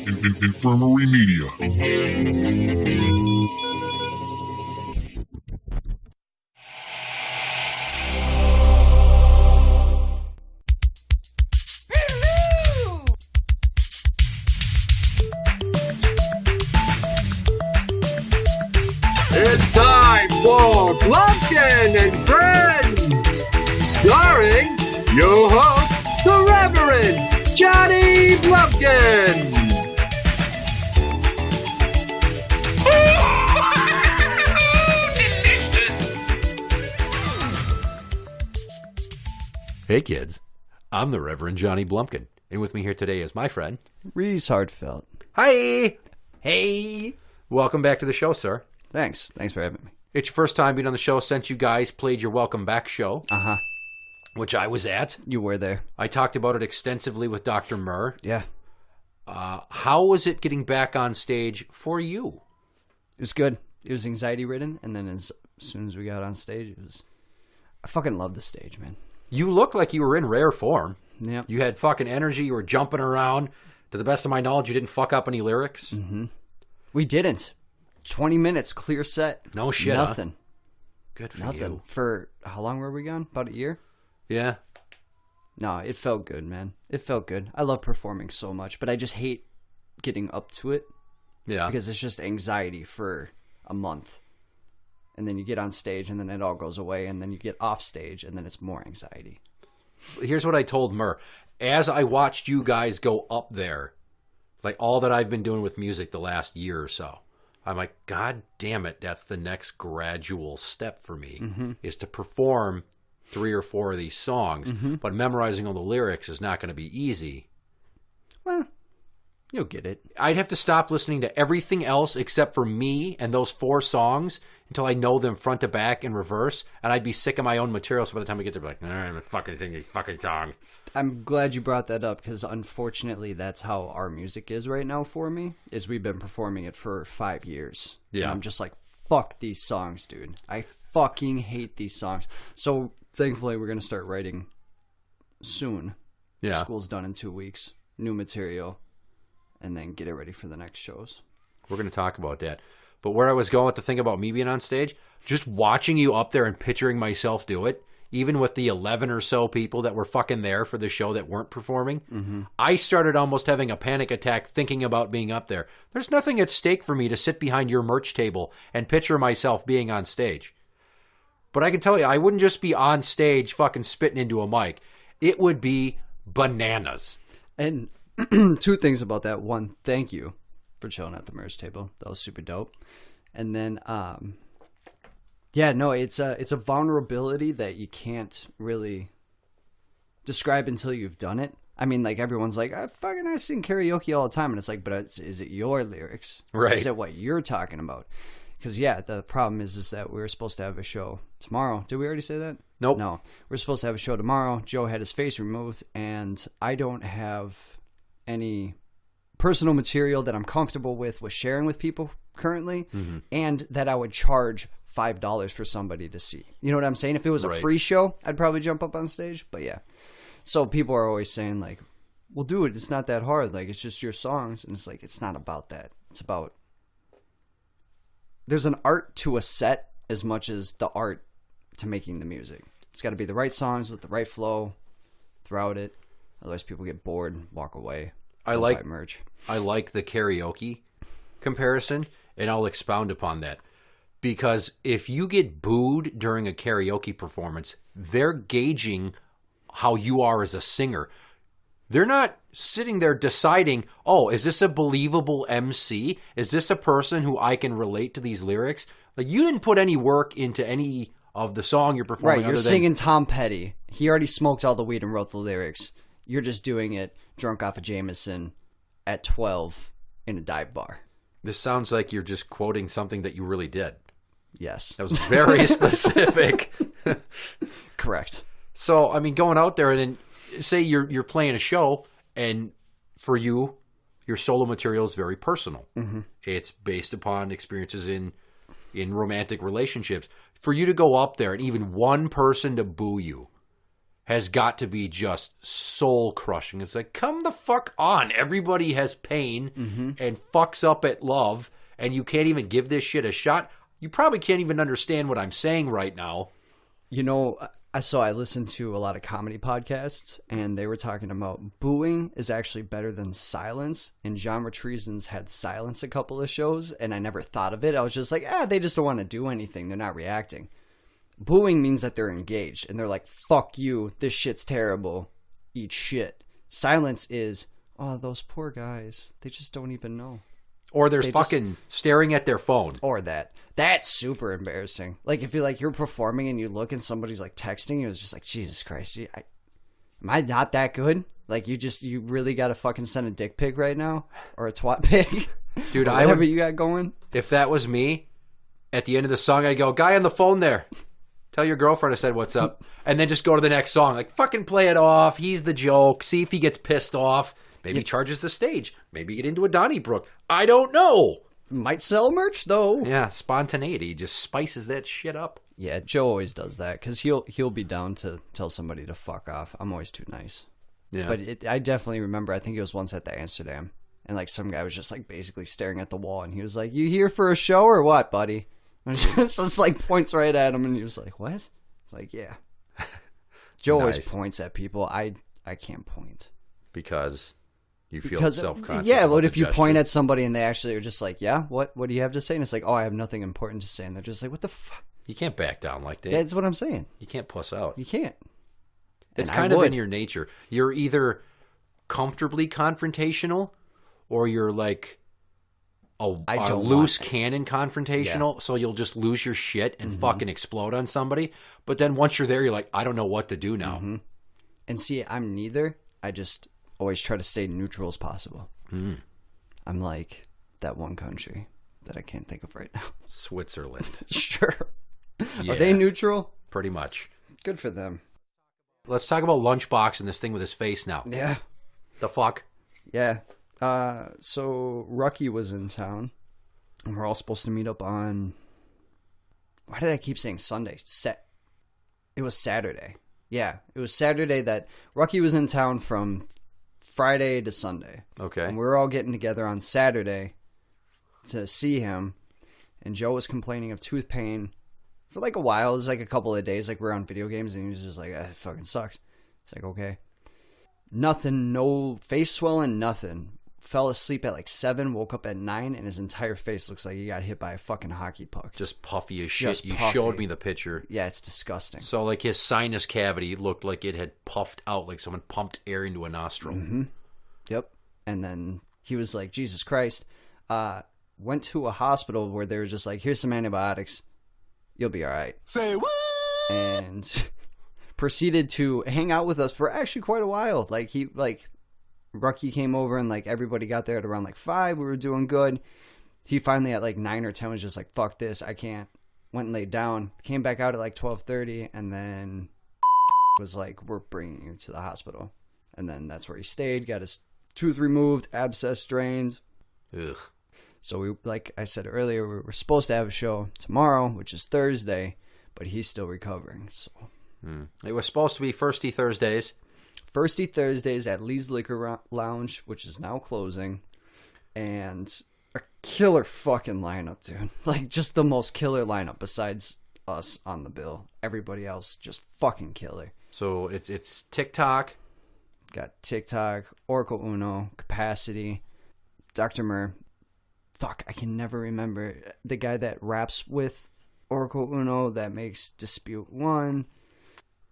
Infirmary Media. It's time for Blumpkin and Friends, starring your host, the Reverend Johnny Blumpkin. Hey kids, I'm the Reverend Johnny Blumpkin, and with me here today is my friend, Reese Heartfelt. Hi! Hey! Welcome back to the show, sir. Thanks for having me. It's your first time being on the show since you guys played your Welcome Back show, which I was at. You were there. I talked about it extensively with Dr. Murr. Yeah. How was it getting back on stage for you? It was good. It was anxiety-ridden, and then as soon as we got on stage, it was... I fucking love the stage, man. You looked like you were in rare form. Yeah. You had fucking energy. You were jumping around. To the best of my knowledge, you didn't fuck up any lyrics. Mm-hmm. We didn't. 20 minutes, clear set. No shit, Nothing. Huh? Good for Nothing. you. For how long were we gone? About a year? Yeah. No, it felt good, man. It felt good. I love performing so much, but I just hate getting up to it. Yeah. Because it's just anxiety for a month. And then you get on stage, and then it all goes away, and then you get off stage, and then it's more anxiety. Here's what I told Murr. As I watched you guys go up there, like all that I've been doing with music the last year or so, I'm like, God damn it, that's the next gradual step for me, is to perform 3 or 4 of these songs. But memorizing all the lyrics is not going to be easy. Well, you'll get it. I'd have to stop listening to everything else except for me and those 4 songs until I know them front to back in reverse, and I'd be sick of my own material, so by the time I get there, I'd be like, I'm fucking sing these fucking songs. I'm glad you brought that up, because unfortunately that's how our music is right now for me, is we've been performing it for 5 years. Yeah. And I'm just like, fuck these songs, dude. I fucking hate these songs. So thankfully we're going to start writing soon. Yeah. School's done in 2 weeks. New material. And then get it ready for the next shows. We're going to talk about that. But where I was going with the thing about me being on stage, just watching you up there and picturing myself do it, even with the 11 or so people that were fucking there for the show that weren't performing, I started almost having a panic attack thinking about being up there. There's nothing at stake for me to sit behind your merch table and picture myself being on stage. But I can tell you, I wouldn't just be on stage fucking spitting into a mic. It would be bananas. And 2 things about that. One, thank you for chilling at the merch table. That was super dope. And then, yeah, no, it's a vulnerability that you can't really describe until you've done it. I mean, like, everyone's like, I sing karaoke all the time. And it's like, but is it your lyrics? Right. Is it what you're talking about? Because, yeah, the problem is that we were supposed to have a show tomorrow. Did we already say that? Nope. No. We're supposed to have a show tomorrow. Joe had his face removed, and I don't have any personal material that I'm comfortable with sharing with people currently, and that I would charge $5 for somebody to see. You know what I'm saying? If it was a free show, I'd probably jump up on stage, but yeah. So people are always saying, like, well, dude, it's not that hard. Like, it's just your songs. And it's like, it's not about that. It's about, there's an art to a set as much as the art to making the music. It's got to be the right songs with the right flow throughout it. Otherwise people get bored and walk away. I like merch. I like the karaoke comparison, and I'll expound upon that. Because if you get booed during a karaoke performance, they're gauging how you are as a singer. They're not sitting there deciding, oh, is this a believable MC? Is this a person who I can relate to these lyrics? Like, you didn't put any work into any of the song you're performing. Right, you're singing Tom Petty. He already smoked all the weed and wrote the lyrics. You're just doing it drunk off of Jameson at 12 in a dive bar. This sounds like you're just quoting something that you really did. Yes. That was very specific. Correct. So, I mean, going out there and then say you're playing a show, and for you, your solo material is very personal. It's based upon experiences in romantic relationships. For you to go up there and even one person to boo you has got to be just soul crushing. It's like, come the fuck on. Everybody has pain and fucks up at love, and you can't even give this shit a shot. You probably can't even understand what I'm saying right now. You know, I listened to a lot of comedy podcasts, and they were talking about booing is actually better than silence. And Genre Treason's had silence a couple of shows, and I never thought of it. I was just like, they just don't want to do anything. They're not reacting. Booing means that they're engaged, and they're like, fuck you, this shit's terrible, eat shit. Silence is, oh, those poor guys, they just don't even know. Or they're fucking staring at their phone. Or that. That's super embarrassing. Like, if you're performing and you look and somebody's, like, texting you, it's just like, Jesus Christ, am I not that good? Like, you really got to fucking send a dick pic right now? Or a twat pic? Dude, whatever you got going. If that was me, at the end of the song, I'd go, guy on the phone there. Tell your girlfriend I said what's up. And then just go to the next song. Like, fucking play it off. He's the joke. See if he gets pissed off. Maybe he charges the stage. Maybe get into a Donnybrook. I don't know. Might sell merch, though. Yeah, spontaneity just spices that shit up. Yeah, Joe always does that because he'll be down to tell somebody to fuck off. I'm always too nice. Yeah. But I definitely remember, I think it was once at the Amsterdam, and like some guy was just like basically staring at the wall, and he was like, "You here for a show or what, buddy?" And just like points right at him, and he was like, "What?" It's like, yeah. Joe always points at people. I can't point because you feel self-conscious. Yeah, but if you point at somebody and they actually are just like, yeah, what do you have to say? And it's like, oh, I have nothing important to say. And they're just like, what the fuck? You can't back down like that. That's what I'm saying. You can't puss out. You can't. It's kind of in your nature. You're either comfortably confrontational or you're like a loose cannon confrontational. So you'll just lose your shit and fucking explode on somebody. But then once you're there, you're like, I don't know what to do now. And see, I'm neither. I just always try to stay neutral as possible. I'm like that one country that I can't think of right now. Switzerland. Sure. Yeah, are they neutral? Pretty much. Good for them. Let's talk about Lunchbox and this thing with his face now. Yeah. The fuck? Yeah. So Rucky was in town, and we're all supposed to meet up on... Why did I keep saying Sunday? It was Saturday. Yeah, it was Saturday that Rucky was in town from Friday to Sunday. Okay. And we were all getting together on Saturday to see him, and Joe was complaining of tooth pain for like a while. It was like a couple of days, like we're on video games, and he was just like, it fucking sucks. It's like, okay. Nothing, no face swelling, nothing. Fell asleep at like 7, woke up at 9, and his entire face looks like he got hit by a fucking hockey puck. Just puffy as shit. You showed me the picture. Yeah, it's disgusting. So like his sinus cavity looked like it had puffed out, like someone pumped air into a nostril. Yep. And then he was like, Jesus Christ. Went to a hospital where they were just like, here's some antibiotics. You'll be all right. Say what? And proceeded to hang out with us for actually quite a while. Rucky came over and like everybody got there at around like 5. We were doing good. He finally at like 9 or 10 was just like, fuck this, I can't. Went and laid down. Came back out at like 12:30 and then was like, we're bringing you to the hospital. And then that's where he stayed. Got his tooth removed, abscess drained. Ugh. So we, like I said earlier, we were supposed to have a show tomorrow, which is Thursday, but he's still recovering. So it was supposed to be Firsty Thursdays. Firsty Thursdays at Lee's Liquor Lounge, which is now closing, and a killer fucking lineup, dude. Like, just the most killer lineup besides us on the bill. Everybody else just fucking killer. So it's TikTok. Got TikTok, Oracle Uno, Capacity, Dr. Murr. Fuck, I can never remember. The guy that raps with Oracle Uno that makes Dispute 1.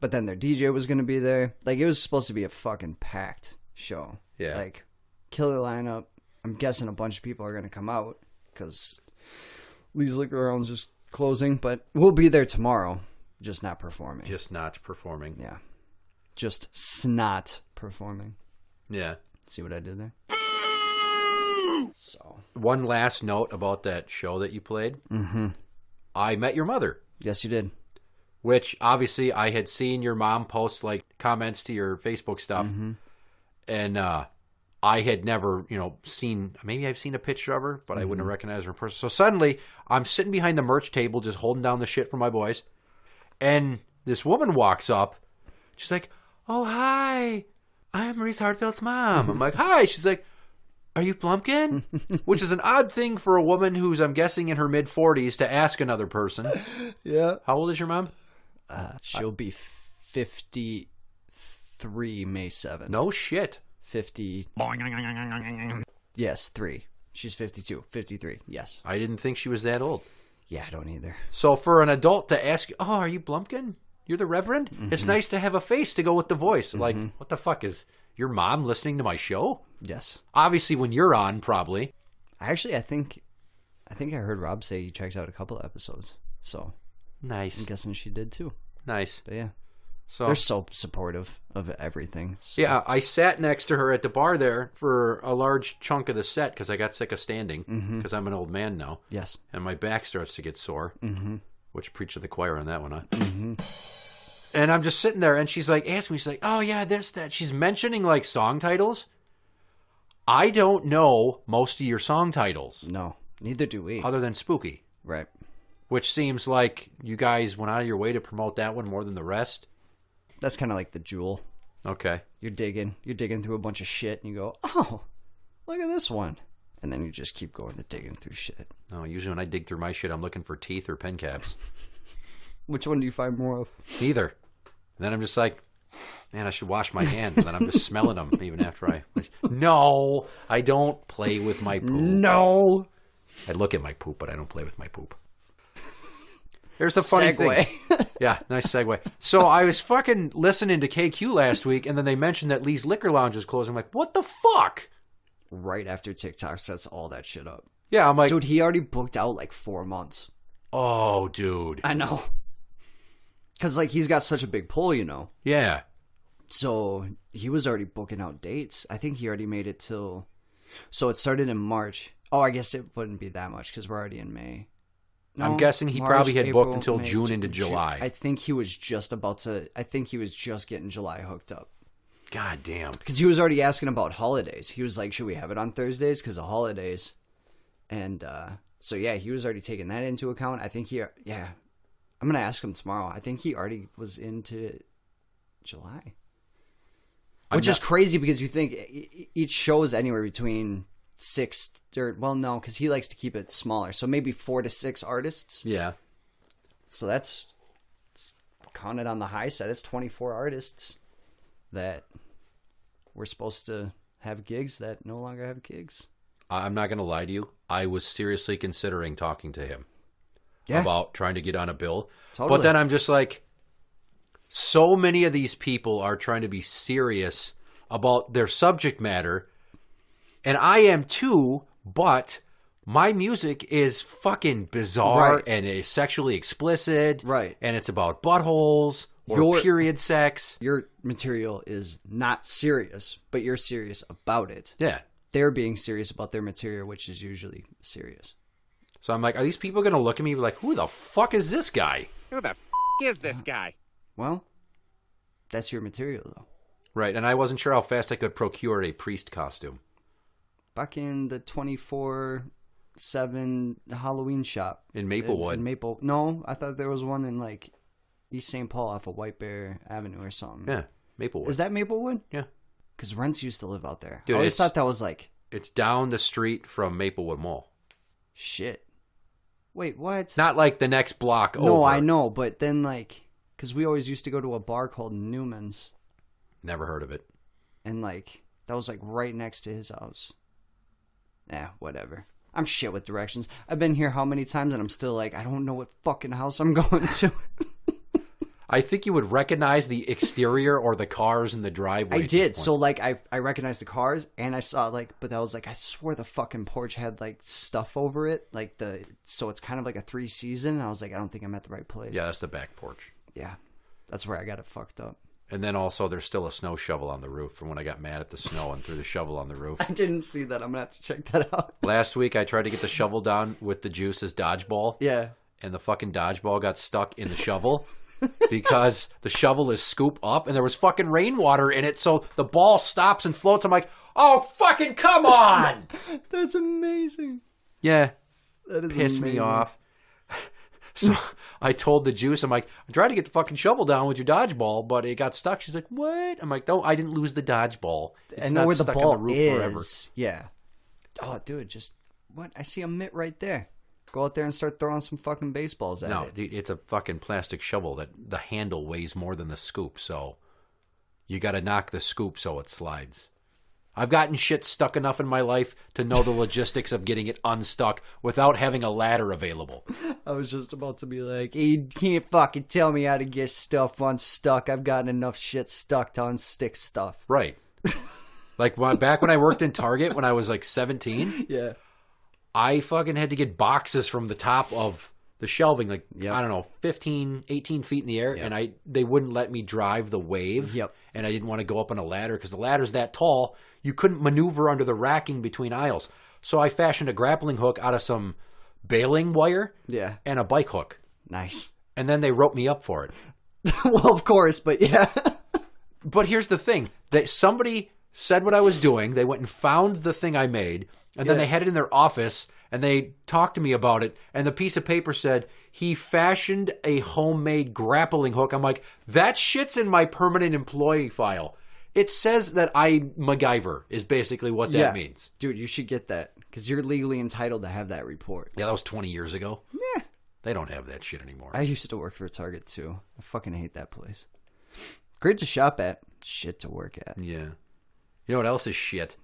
But then their DJ was going to be there. Like, it was supposed to be a fucking packed show. Yeah. Like, killer lineup. I'm guessing a bunch of people are going to come out because Lee's Liquor Lounge is closing. But we'll be there tomorrow, just not performing. Just not performing. Yeah. Just snot performing. Yeah. See what I did there? So. One last note about that show that you played. I met your mother. Yes, you did. Which, obviously, I had seen your mom post, like, comments to your Facebook stuff. And I had never, seen... Maybe I've seen a picture of her, but I wouldn't have recognized her in person. So suddenly, I'm sitting behind the merch table just holding down the shit for my boys. And this woman walks up. She's like, oh, hi, I'm Reese Heartfelt's mom. I'm like, hi. She's like, are you Blumpkin? Which is an odd thing for a woman who's, I'm guessing, in her mid-40s to ask another person. Yeah. How old is your mom? She'll be 53 May 7th. No shit. 50. Yes, 3. She's 52. 53. Yes. I didn't think she was that old. Yeah, I don't either. So for an adult to ask you, oh, are you Blumpkin? You're the Reverend? Mm-hmm. It's nice to have a face to go with the voice. Mm-hmm. Like, what the fuck, is your mom listening to my show? Yes. Obviously when you're on, probably. Actually, I think I heard Rob say he checked out a couple of episodes. So nice. I'm guessing she did too. Nice. But yeah. So they're so supportive of everything. So. Yeah, I sat next to her at the bar there for a large chunk of the set because I got sick of standing because I'm an old man now. Yes. And my back starts to get sore, which preach to the choir on that one, huh? Mm-hmm. And I'm just sitting there, and she's like, asking me, she's like, oh, yeah, this, that. She's mentioning, like, song titles. I don't know most of your song titles. No, neither do we. Other than Spooky. Right. Which seems like you guys went out of your way to promote that one more than the rest. That's kind of like the jewel. Okay. You're digging through a bunch of shit, and you go, oh, look at this one. And then you just keep going to digging through shit. No, usually when I dig through my shit, I'm looking for teeth or pen caps. Which one do you find more of? Neither. And then I'm just like, man, I should wash my hands. And then I'm just smelling them even after I... No, I don't play with my poop. No. I look at my poop, but I don't play with my poop. There's the funny thing. Yeah, nice segue. So I was fucking listening to KQ last week, and then they mentioned that Lee's Liquor Lounge is closing. I'm like, what the fuck? Right after TikTok sets all that shit up. Yeah, I'm like... Dude, he already booked out like 4 months. Oh, dude. I know. Because, like, he's got such a big pull, you know. Yeah. So he was already booking out dates. I think he already made it till... So it started in March. Oh, I guess it wouldn't be that much because we're already in May. No, I'm guessing he March, probably had April, booked until May, June into July. I think he was just getting July hooked up. God damn. Because he was already asking about holidays. He was like, should we have it on Thursdays because of holidays? And so, yeah, he was already taking that into account. I think I'm going to ask him tomorrow. I think he already was into July. Which is crazy because you think each show is anywhere between 6 no, because he likes to keep it smaller. So maybe 4 to 6 artists. Yeah. So that's counted on the high side. It's 24 artists that we're supposed to have gigs that no longer have gigs. I'm not going to lie to you. I was seriously considering talking to him about trying to get on a bill. Totally. But then I'm just like, so many of these people are trying to be serious about their subject matter. And I am too, but my music is fucking bizarre and is sexually explicit. Right. And it's about buttholes or period sex. Your material is not serious, but you're serious about it. Yeah. They're being serious about their material, which is usually serious. So I'm like, are these people going to look at me and be like, who the fuck is this guy? Who the is this guy? Well, that's your material, though. Right, and I wasn't sure how fast I could procure a priest costume. Back in the 24/7 Halloween shop. In Maplewood. No, I thought there was one in, like, East St. Paul off of White Bear Avenue or something. Yeah, Maplewood. Is that Maplewood? Yeah. Because Rents used to live out there. Dude, I always thought that was, like... It's down the street from Maplewood Mall. Shit. Wait, what? Not like the next block over. No, I know, but then, like... Because we always used to go to a bar called Newman's. Never heard of it. And, like, that was, like, right next to his house. Whatever. I'm shit with directions. I've been here how many times, and I'm still like, I don't know what fucking house I'm going to. I think you would recognize the exterior or the cars in the driveway. I did. So, like, I recognized the cars, and I saw, like, but I was like, I swore the fucking porch had, like, stuff over it. Like, so it's kind of like a 3-season, and I was like, I don't think I'm at the right place. Yeah, that's the back porch. Yeah. That's where I got it fucked up. And then also there's still a snow shovel on the roof from when I got mad at the snow and threw the shovel on the roof. I didn't see that. I'm going to have to check that out. Last week I tried to get the shovel down with the Juice's dodgeball. Yeah. And the fucking dodgeball got stuck in the shovel because the shovel is scooped up and there was fucking rainwater in it. So the ball stops and floats. I'm like, oh, fucking come on. That's amazing. Yeah. That is Pissed amazing. me off. So I told the Juice, I'm like, I tried to get the fucking shovel down with your dodgeball, but it got stuck. She's like, what? I'm like, no, I didn't lose the dodgeball. It's I know not where the stuck on ball the roof is. forever. Yeah. Oh, dude, just what? I see a mitt right there. Go out there and start throwing some fucking baseballs at No, it. dude, it's a fucking plastic shovel that the handle weighs more than the scoop, so you got to knock the scoop so it slides. I've gotten shit stuck enough in my life to know the logistics of getting it unstuck without having a ladder available. I was just about to be like, you can't fucking tell me how to get stuff unstuck. I've gotten enough shit stuck to unstick stuff. Right. Like back when I worked in Target when I was like 17, Yeah. I fucking had to get boxes from the top of the shelving, like, Yep. I don't know, 15, 18 feet in the air, Yep. and they wouldn't let me drive the wave. Yep. And I didn't want to go up on a ladder because the ladder's that tall, you couldn't maneuver under the racking between aisles. So I fashioned a grappling hook out of some baling wire Yeah. and a bike hook. Nice. And then they wrote me up for it. Well, of course, but yeah. But here's the thing, that somebody said what I was doing, they went and found the thing I made, and then Yeah. they had it in their office, and they talked to me about it, and the piece of paper said, he fashioned a homemade grappling hook. I'm like, that shit's in my permanent employee file. It says that I MacGyver is basically what that means. Dude, you should get that because you're legally entitled to have that report. Yeah, that was 20 years ago. Yeah. They don't have that shit anymore. I used to work for Target too. I fucking hate that place. Great to shop at. Shit to work at. Yeah. You know what else is shit?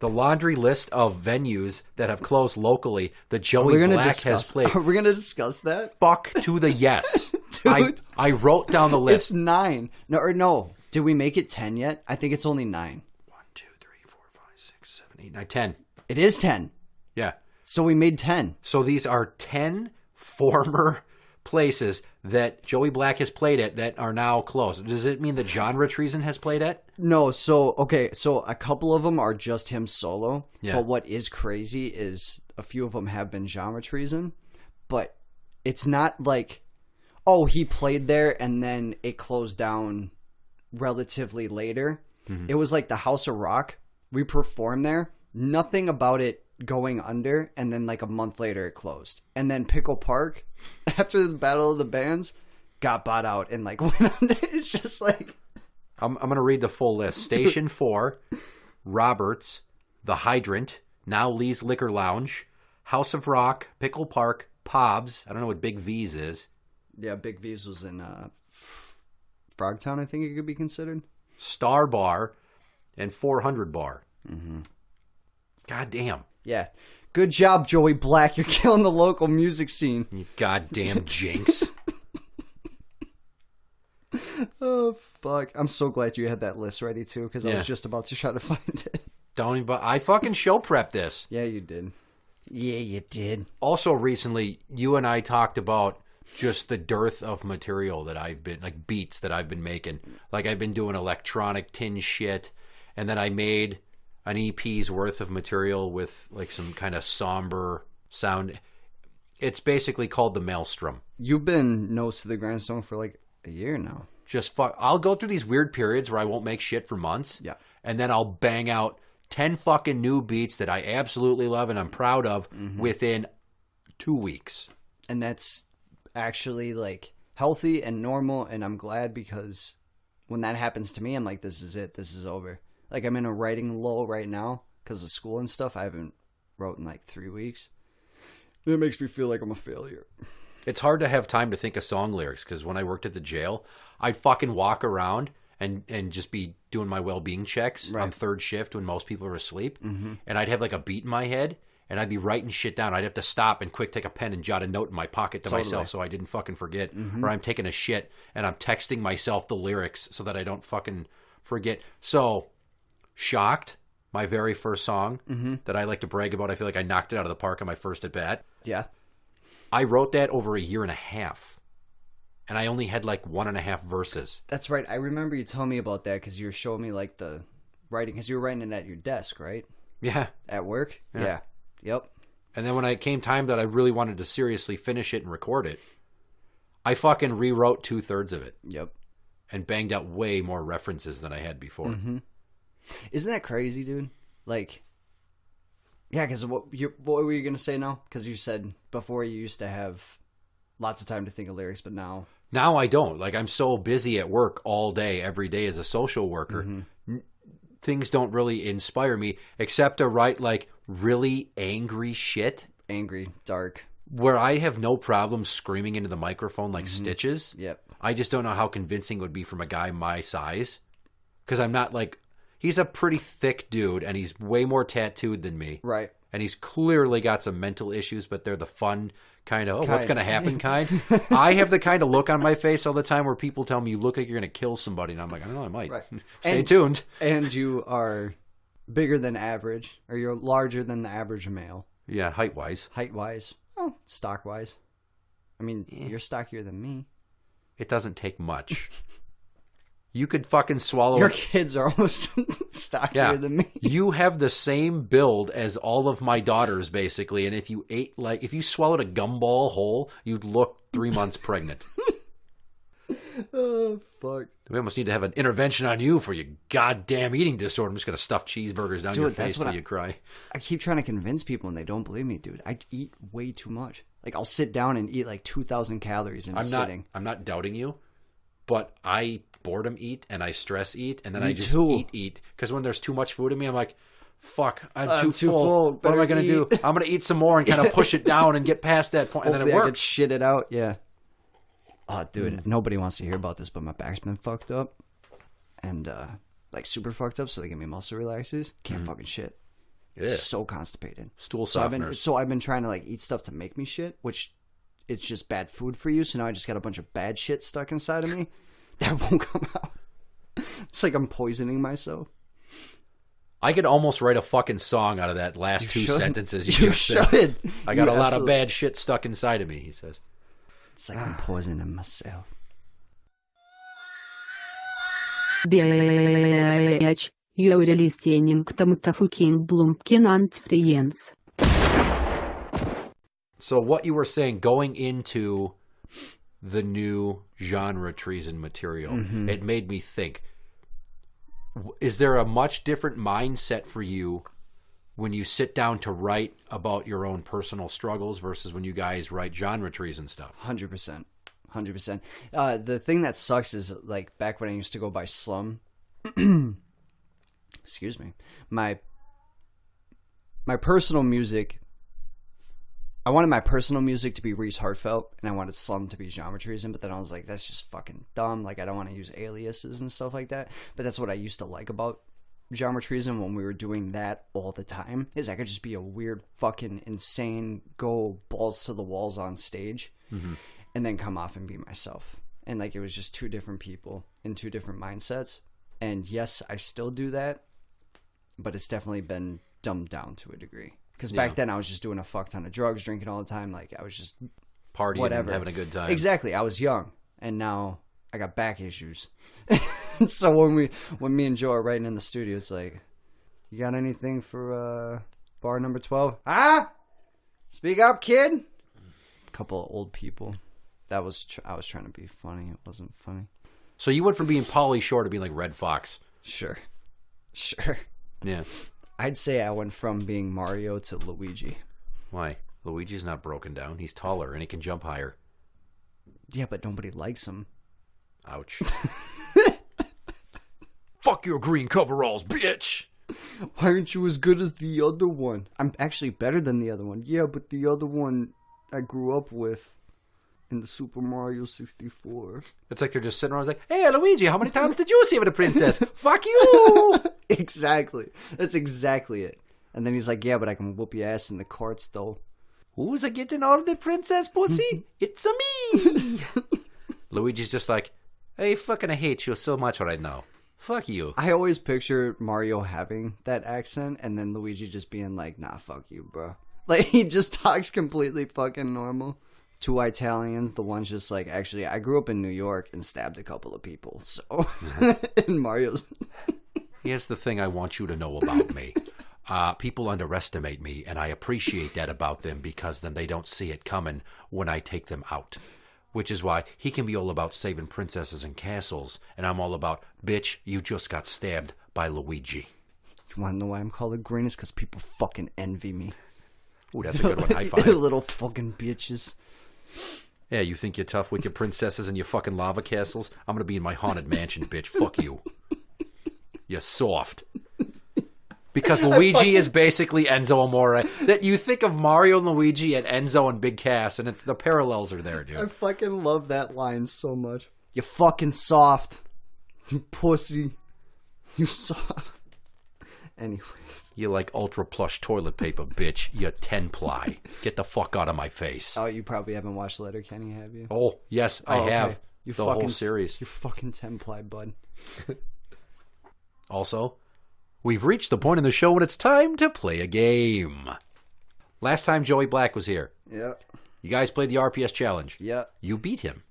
The laundry list of venues that have closed locally that Joey Black has played. Are we going to discuss that? Fuck to the yes. Dude. I wrote down the list. It's 9. No. Did we make it 10 yet? I think it's only 9. 1, 2, 3, 4, 5, 6, 7, 8, 9, 10. It is 10. Yeah. So we made 10. So these are 10 former places that Joey Black has played at that are now closed. Does it mean that Genre Treason has played at? No, so a couple of them are just him solo. Yeah. But what is crazy is a few of them have been Genre Treason, but it's not like, oh, he played there and then it closed down relatively later. Mm-hmm. It was like the House of Rock. We performed there. Nothing about it going under, and then like a month later it closed. And then Pickle Park, after the Battle of the Bands, got bought out and like went under. It's just like... I'm going to read the full list. Station 4, Roberts, The Hydrant, now Lee's Liquor Lounge, House of Rock, Pickle Park, Pobs, I don't know what Big V's is. Yeah, Big V's was in Frogtown, I think it could be considered. Star Bar, and 400 Bar. Mm-hmm. God damn. Yeah. Good job, Joey Black. You're killing the local music scene. You goddamn jinx. Oh, fuck. I'm so glad you had that list ready, too, because I Yeah. was just about to try to find it. Don't even, I fucking show prepped this. Yeah, you did. Yeah, you did. Also recently, you and I talked about just the dearth of material that I've been, like beats that I've been making. Like I've been doing electronic tin shit, and then I made an EP's worth of material with like some kind of somber sound. It's basically called the Maelstrom. You've been nose to the grindstone for like a year now. Just fuck. I'll go through these weird periods where I won't make shit for months. Yeah. And then I'll bang out 10 fucking new beats that I absolutely love and I'm proud of within 2 weeks. And that's actually like healthy and normal, and I'm glad, because when that happens to me, I'm like, this is it. This is over. Like, I'm in a writing lull right now because of school and stuff. I haven't wrote in like 3 weeks. It makes me feel like I'm a failure. It's hard to have time to think of song lyrics because when I worked at the jail, I'd fucking walk around and just be doing my well-being checks on third shift when most people are asleep. Mm-hmm. And I'd have like a beat in my head and I'd be writing shit down. I'd have to stop and quick take a pen and jot a note in my pocket to myself so I didn't fucking forget. Mm-hmm. Or I'm taking a shit and I'm texting myself the lyrics so that I don't fucking forget. So, Shocked, my very first song that I like to brag about. I feel like I knocked it out of the park on my first at bat. Yeah. I wrote that over a year and a half. And I only had like 1.5 verses. That's right. I remember you telling me about that because you were showing me like the writing, because you were writing it at your desk, right? Yeah. At work? Yeah. Yep. And then when it came time that I really wanted to seriously finish it and record it, I fucking rewrote 2/3 of it. Yep. And banged out way more references than I had before. Mm-hmm. Isn't that crazy, dude? Like, yeah, because what were you going to say now? Because you said before you used to have lots of time to think of lyrics, but now I don't. Like, I'm so busy at work all day, every day as a social worker. Things don't really inspire me except to write, like, really angry shit. Angry, dark. Where I have no problem screaming into the microphone like Stitches. Yep. I just don't know how convincing it would be from a guy my size. Because I'm not like... He's a pretty thick dude, and he's way more tattooed than me. Right. And he's clearly got some mental issues, but they're the fun kind of, what's going to happen kind. I have the kind of look on my face all the time where people tell me, you look like you're going to kill somebody. And I'm like, I don't know, I might. Right. Stay tuned. And you are bigger than average, or you're larger than the average male. Yeah, height-wise. Height-wise. Oh, stock-wise. I mean, you're stockier than me. It doesn't take much. You could fucking swallow... Your kids are almost stockier than me. You have the same build as all of my daughters, basically. And if you if you swallowed a gumball whole, you'd look 3 months pregnant. Oh, fuck. We almost need to have an intervention on you for your goddamn eating disorder. I'm just going to stuff cheeseburgers down your face till you cry. I keep trying to convince people and they don't believe me, dude. I eat way too much. Like, I'll sit down and eat like 2,000 calories in a sitting. I'm not doubting you, but I boredom eat and I stress eat and then I just eat. Because when there's too much food in me, I'm like, fuck, I'm too full. What am I going to do? I'm going to eat some more and kind of push it down and get past that point. And then it works. I could shit it out, yeah. Oh, dude, nobody wants to hear about this, but my back's been fucked up. And, like, super fucked up, so they give me muscle relaxers. Can't fucking shit. Yeah. So constipated. Stool softeners. So I've been trying to, like, eat stuff to make me shit, which it's just bad food for you. So now I just got a bunch of bad shit stuck inside of me that won't come out. It's like I'm poisoning myself. I could almost write a fucking song out of that last two sentences you just should. said. I got a lot of bad shit stuck inside of me, he says. It's like I'm poisoning myself. Bitch, you are listening to fucking Blumpkin and Friends. So what you were saying, going into the new Genre Treason material, it made me think, is there a much different mindset for you when you sit down to write about your own personal struggles versus when you guys write Genre Treason stuff? 100%. 100%. The thing that sucks is, like, back when I used to go by Slum, excuse me, my personal music, I wanted my personal music to be Reese Heartfelt, and I wanted Slum to be Genre Treason, but then I was like, that's just fucking dumb. Like, I don't want to use aliases and stuff like that. But that's what I used to like about Genre Treason when we were doing that all the time, is I could just be a weird, fucking insane, go balls to the walls on stage, and then come off and be myself. And, like, it was just two different people in two different mindsets. And yes, I still do that, but it's definitely been dumbed down to a degree. Because back then I was just doing a fuck ton of drugs, drinking all the time. Like, I was just partying and having a good time. Exactly. I was young, and now I got back issues. So when me and Joe are writing in the studio, it's like, you got anything for bar number 12? Speak up, kid. A couple of old people. I was trying to be funny. It wasn't funny. So you went from being Pauly Shore to being like Red Fox. Sure. Yeah. I'd say I went from being Mario to Luigi. Why? Luigi's not broken down. He's taller and he can jump higher. Yeah, but nobody likes him. Ouch. Fuck your green coveralls, bitch! Why aren't you as good as the other one? I'm actually better than the other one. Yeah, but the other one I grew up with in the Super Mario 64. It's like they're just sitting around like, hey, Luigi, how many times did you save the princess? Fuck you! Exactly. That's exactly it. And then he's like, yeah, but I can whoop your ass in the courts, though. Who's a getting all the princess pussy? It's a me! Luigi's just like, hey, fucking I hate you so much right now. Fuck you. I always picture Mario having that accent and then Luigi just being like, nah, fuck you, bro. Like, he just talks completely fucking normal. Two Italians, the one's just like, actually, I grew up in New York and stabbed a couple of people, so. And Mario's. Here's the thing I want you to know about me. People underestimate me, and I appreciate that about them because then they don't see it coming when I take them out. Which is why he can be all about saving princesses and castles, and I'm all about, bitch, you just got stabbed by Luigi. You want to know why I'm called the greenest? Because people fucking envy me. Ooh, that's a good one. High five. Little fucking bitches. Yeah, you think you're tough with your princesses and your fucking lava castles? I'm gonna be in my haunted mansion, bitch. Fuck you. You're soft. Because Luigi is basically Enzo Amore. That you think of Mario and Luigi and Enzo and Big Cass, and it's the parallels are there, dude. I fucking love that line so much. You fucking soft. You pussy. You soft. Anyways. You like ultra plush toilet paper, bitch. You're 10-ply. Get the fuck out of my face. Oh, you probably haven't watched Letterkenny, have you? Oh, yes, I have. Okay. You the fucking, whole series. You're fucking 10-ply, bud. Also, we've reached the point in the show when it's time to play a game. Last time Joey Black was here. Yep. You guys played the RPS challenge. Yep. You beat him.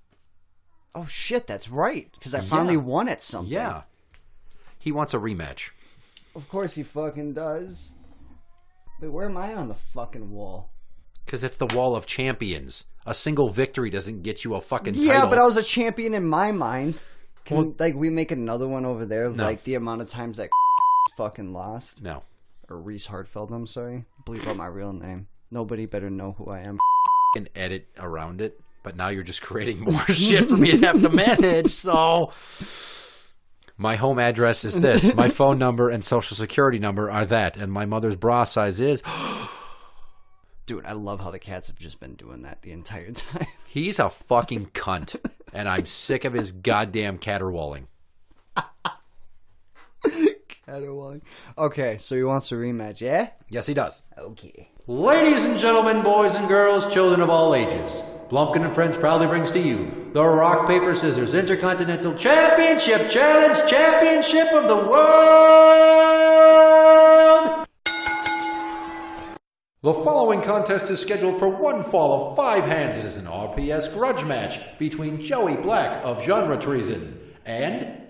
Oh, shit, that's right. Because I finally won at something. Yeah. He wants a rematch. Of course he fucking does. Wait, where am I on the fucking wall? Because it's the wall of champions. A single victory doesn't get you a fucking title. Yeah, but I was a champion in my mind. Can we make another one over there? No. Like the amount of times that fucking lost? No. Or Reese Heartfelt, I'm sorry. Bleep out my real name. Nobody better know who I am. And edit around it. But now you're just creating more shit for me to have to manage, so... My home address is this. My phone number and social security number are that. And my mother's bra size is... Dude, I love how the cats have just been doing that the entire time. He's a fucking cunt. And I'm sick of his goddamn caterwauling. Caterwauling. Okay, so he wants a rematch, yeah? Yes, he does. Okay. Ladies and gentlemen, boys and girls, children of all ages, Blumpkin and Friends proudly brings to you the Rock, Paper, Scissors Intercontinental Championship Challenge Championship of the World! The following contest is scheduled for one fall of 5 hands. It is an RPS grudge match between Joey Black of Genre Treason and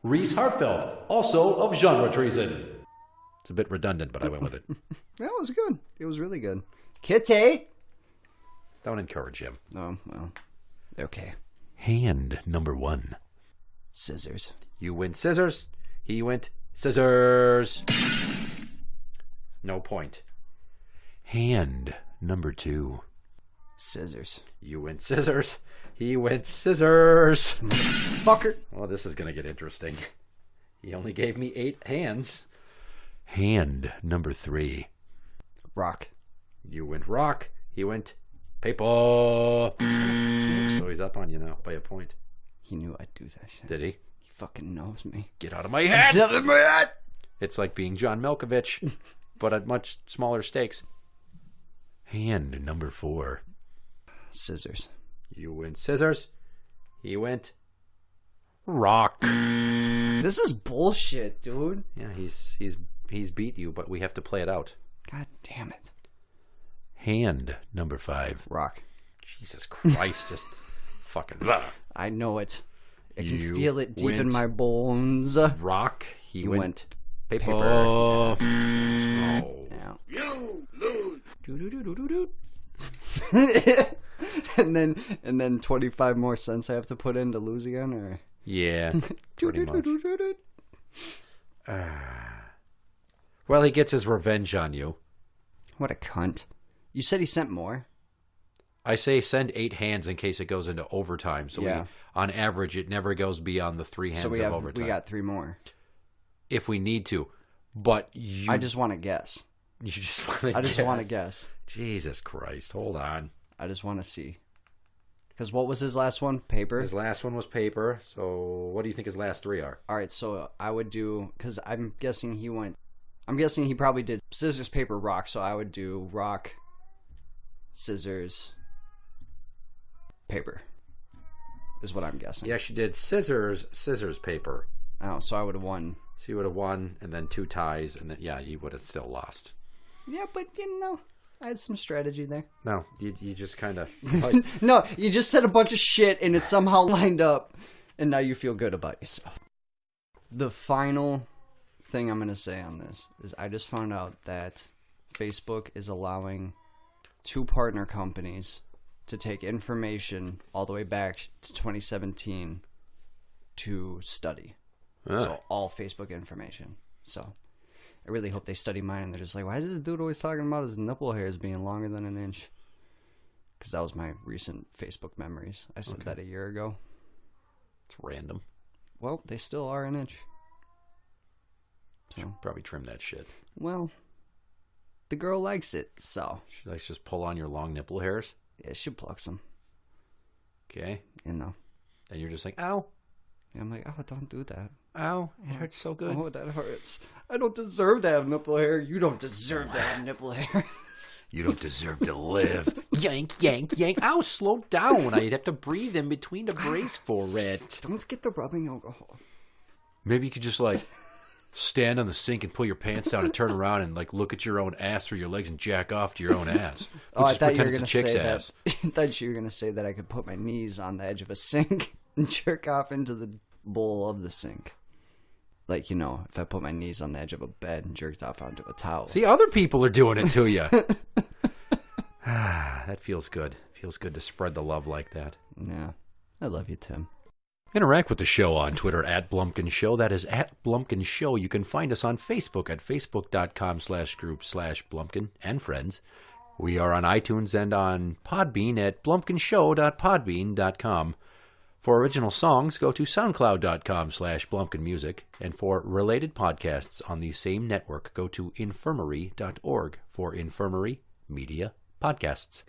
Reese Heartfelt, also of Genre Treason. It's a bit redundant, but I went with it. That was good. It was really good. Kitty! Don't encourage him. Oh, well. Okay. Hand number 1. Scissors. You went scissors. He went scissors. No point. Hand number 2. Scissors. You went scissors. He went scissors. Fucker. Well, this is going to get interesting. He only gave me 8 hands. Hand number 3. Rock. You went rock. He went paper. So he's up on you now by a point. He knew I'd do that shit. Did he? He fucking knows me. Get out of my head. Get out of my head. It's like being John Malkovich, but at much smaller stakes. Hand number 4. Scissors. You went scissors. He went rock. This is bullshit, dude. Yeah, he's beat you, but we have to play it out. God damn it. Hand number 5. Rock. Jesus Christ, just fucking I know it. I can You feel it deep in went my bones. rock. He You went paper. paper. Oh. Yeah. You lose. and then 25 more cents I have to put in to lose again, or Yeah, pretty much. Well, he gets his revenge on you. What a cunt. You said he sent more? I say send 8 hands in case it goes into overtime. So Yeah. on average, it never goes beyond the 3 hands So of overtime. we got 3 more. If we need to. But you... I just want to guess. You just want to I just want to guess. Jesus Christ, hold on. I just want to see. Because what was his last one? Paper? His last one was paper. So what do you think his last 3 are? All right, so I would do... Because I'm guessing he probably did scissors, paper, rock. So I would do rock, scissors, paper. Is what I'm guessing. He actually did scissors, paper. Oh, so I would have won. So you would have won, and then 2 ties, and then, yeah, you would have still lost. Yeah, but I had some strategy there. No, you just kind of... No, you just said a bunch of shit and it somehow lined up, and now you feel good about yourself. The final thing I'm going to say on this is I just found out that Facebook is allowing 2 partner companies to take information all the way back to 2017 to study. So all Facebook information. So I really hope they study mine and they're just like, why is this dude always talking about his nipple hairs being longer than an inch? because that was my recent Facebook memories. I said that a year ago. It's random. Well, they still are an inch. So Should probably trim that shit. well, the girl likes it, so Should I just pull on your long nipple hairs? yeah, she plucks them. Okay. You know. And you're just like, ow, And I'm like, oh, don't do that. ow, it hurts so good. Oh, that hurts. I don't deserve to have nipple hair. You don't deserve to have nipple hair. You don't deserve to live. Yank, yank, yank. Ow, slow down. I'd have to breathe in between the brace for it. Don't get the rubbing alcohol. Maybe you could just like stand on the sink and pull your pants down and turn around and like look at your own ass through your legs and jack off to your own ass. Oh, I Just thought you were pretend going it's to a chick's say ass. that. I thought you were going to say that I could put my knees on the edge of a sink and jerk off into the bowl of the sink. Like, you know, if I put my knees on the edge of a bed and jerked off onto a towel. See, other people are doing it to you. That feels good. Feels good to spread the love like that. Yeah. I love you, Tim. Interact with the show on Twitter at Blumpkin Show. That is at Blumpkin Show. You can find us on Facebook at facebook.com/group/Blumpkin and friends. We are on iTunes and on Podbean at blumpkinshow.podbean.com. For original songs, go to soundcloud.com/blumpkinmusic. And for related podcasts on the same network, go to infirmary.org for Infirmary Media Podcasts.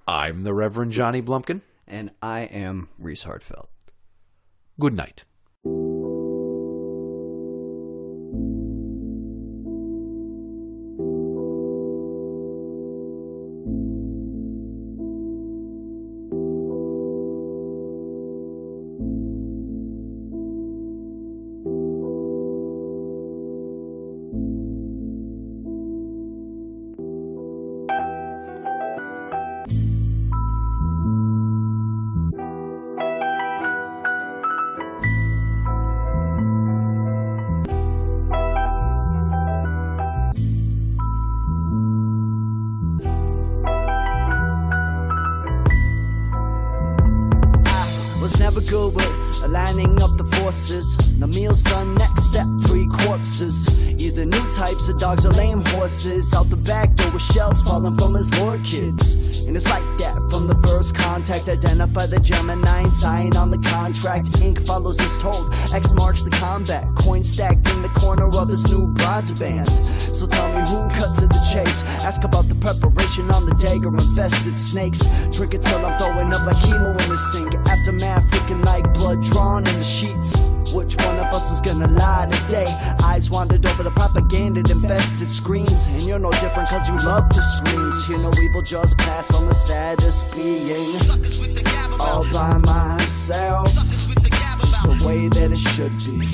I'm the Reverend Johnny Blumpkin. And I am Reese Heartfelt. Good night. Was never good with aligning up the forces. The meal's done, next step, 3 corpses. Either new types of dogs or lame horses. Out the back door with shells falling from his lord kids. And it's like that from the first contact. Identify the Gemini, sign on the contract. Ink follows as told, X marks the combat. Coin stacked in the corner of this new broadband. So tell me who cuts to the chase. Ask about the preparation on the dagger infested snakes. Drink it till I'm throwing up like hemo in the sink. Aftermath looking like blood drawn in the sheets. Which one of us is gonna lie today? Eyes wandered over the propaganda infested screens. And you're no different cause you love the screams. Hear no evil just pass on the status being all by myself. Just the way that it should be.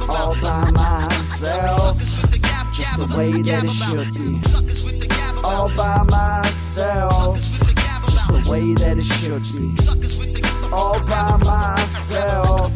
All by myself. Just the way that it should be. All by myself. Just the way that it should be. All by myself.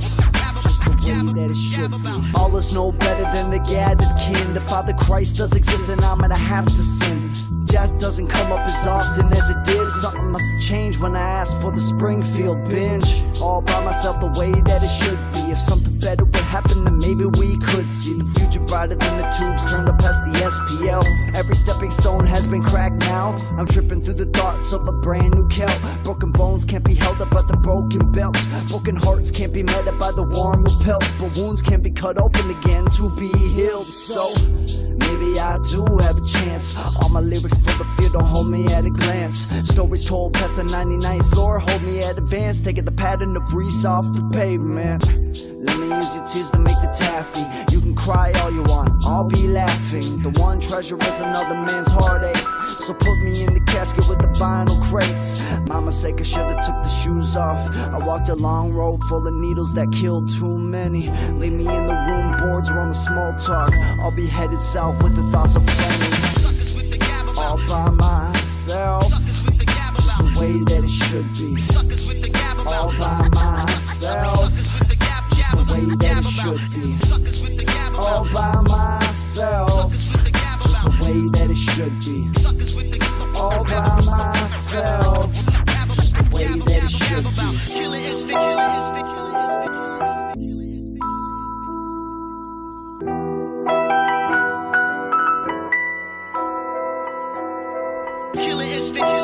Just the way that it should be. All is no better than the gathered kin. The Father Christ does exist and I'm gonna have to sin. Death doesn't come up as often as it did. Something must have changed when I asked for the Springfield binge. All by myself the way that it should be. If something better would happen then maybe we could see the future brighter than the tubes turned up past the SPL. Every stepping stone has been cracked now. I'm tripping through the thoughts of a brand new kelp. Broken bones can't be held up by the broken belts. Broken hearts can't be met up by the warm pelts. But wounds can be cut open again to be healed. So maybe I do have a chance. All my lyrics full of fear don't hold me at a glance. Stories told past the 99th floor hold me at advance. Taking the pattern of Reese off the pavement. Let me use your tears to make the taffy. You can cry all you want, I'll be laughing. The one treasure is another man's heartache. So put me in the casket with the vinyl crates. Mama's sake, I should've took the shoes off. I walked a long road full of needles that killed too many. Leave me in the room, boards are on the small talk. I'll be headed south with the thoughts of plenty. All by myself. Just the way that it should be. All by myself. Just the way that it should be. All by myself. Just the way that it should be. All by myself. Just the way that it should be. Killer instinct, killer instinct, killer instinct. Killer instinct.